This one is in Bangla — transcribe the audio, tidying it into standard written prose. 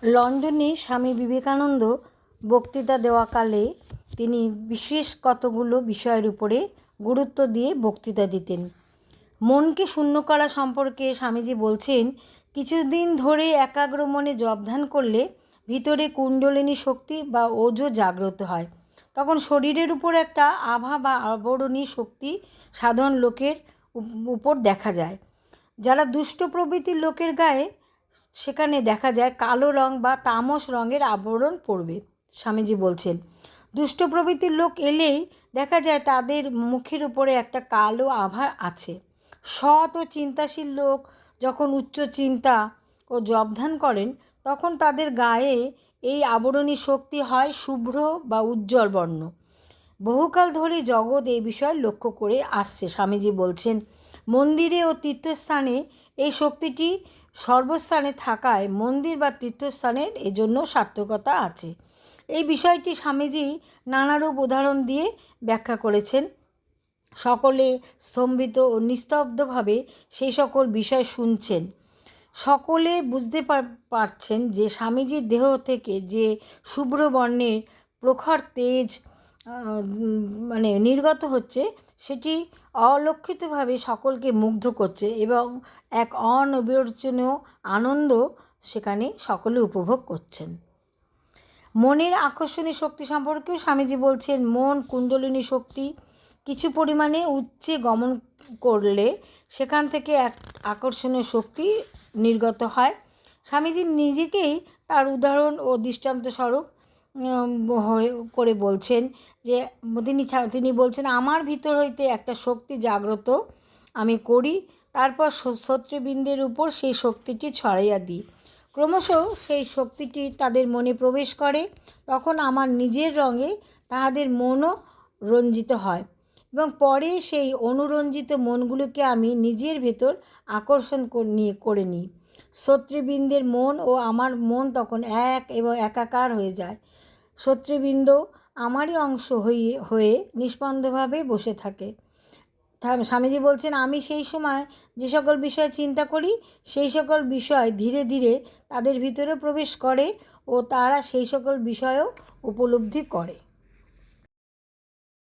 লন্ডনে স্বামী বিবেকানন্দ বক্তৃতা দেওয়াকালে তিনি বিশেষ কতগুলো বিষয়ের উপরে গুরুত্ব দিয়ে বক্তৃতা দিতেন। মনকে শূন্য করা সম্পর্কে স্বামীজি বলছেন, কিছুদিন ধরে একাগ্র মনে জপ ধ্যান করলে ভিতরে কুণ্ডলিনী শক্তি বা ওজো জাগ্রত হয়। তখন শরীরের উপর একটা আভা বা আবরণী শক্তি সাধারণ লোকের উপর দেখা যায়। যারা দুষ্ট প্রবৃত্তির লোকের গায়ে সেখানে দেখা যায় কালো রং বা তামস রঙের আবরণ পড়বে। স্বামীজি বলছেন, দুষ্ট প্রবৃত্তির লোক এলেই দেখা যায় তাদের মুখের উপরে একটা কালো আভা আছে। সৎ ও চিন্তাশীল লোক যখন উচ্চ চিন্তা ও জপধ্যান করেন তখন তাদের গায়ে এই আবরণী শক্তি হয় শুভ্র বা উজ্জ্বল বর্ণ। বহুকাল ধরে জগৎ এই বিষয় লক্ষ্য করে আসছে। স্বামীজি বলছেন, মন্দিরে ও তীর্থস্থানে এই শক্তিটি সর্বস্থানে থাকায় মন্দির বা তীর্থস্থানের এজন্য সার্থকতা আছে। এই বিষয়টি স্বামীজি নানারূপ উদাহরণ দিয়ে ব্যাখ্যা করেছেন। সকলে স্তম্ভিত ও নিস্তব্ধভাবে সেই সকল বিষয় শুনছেন। সকলে বুঝতে পারছেন যে স্বামীজির দেহ থেকে যে শুভ্র বর্ণের প্রখর তেজ নির্গত হচ্ছে সেটি অলক্ষিতভাবে সকলকে মুগ্ধ করছে এবং এক অনির্বচনীয় আনন্দ সেখানে সকলে উপভোগ করছেন। মনের আকর্ষণীয় শক্তি সম্পর্কেও স্বামীজি বলছেন, মন কুণ্ডলিনী শক্তি কিছু পরিমাণে উচ্চে গমন করলে সেখান থেকে এক আকর্ষণীয় শক্তি নির্গত হয়। স্বামীজি নিজেকেই তার উদাহরণ ও দৃষ্টান্ত স্বরূপ করে বলছেন যে তিনি বলছেন, আমার ভিতর হইতে একটা শক্তি জাগ্রত আমি করি, তারপর শত্রুবৃন্দের উপর সেই শক্তিটি ছড়াইয়া দিই। ক্রমশ সেই শক্তিটি তাদের মনে প্রবেশ করে, তখন আমার নিজের রঙে তাহাদের মনও রঞ্জিত হয় এবং পরে সেই অনুরঞ্জিত মনগুলোকে আমি নিজের ভেতর আকর্ষণ করে নিই। শত্রুবৃন্দের মন ও আমার মন তখন এক এবং একাকার হয়ে যায়। শত্রুবৃন্দ আমারই অংশ হয়ে নিষ্পন্দভাবে বসে থাকে। স্বামীজি বলছেন, আমি সেই সময় যে সকল বিষয় চিন্তা করি সেই সকল বিষয় ধীরে ধীরে তাদের ভিতরে প্রবেশ করে ও তারা সেই সকল বিষয়ও উপলব্ধি করে।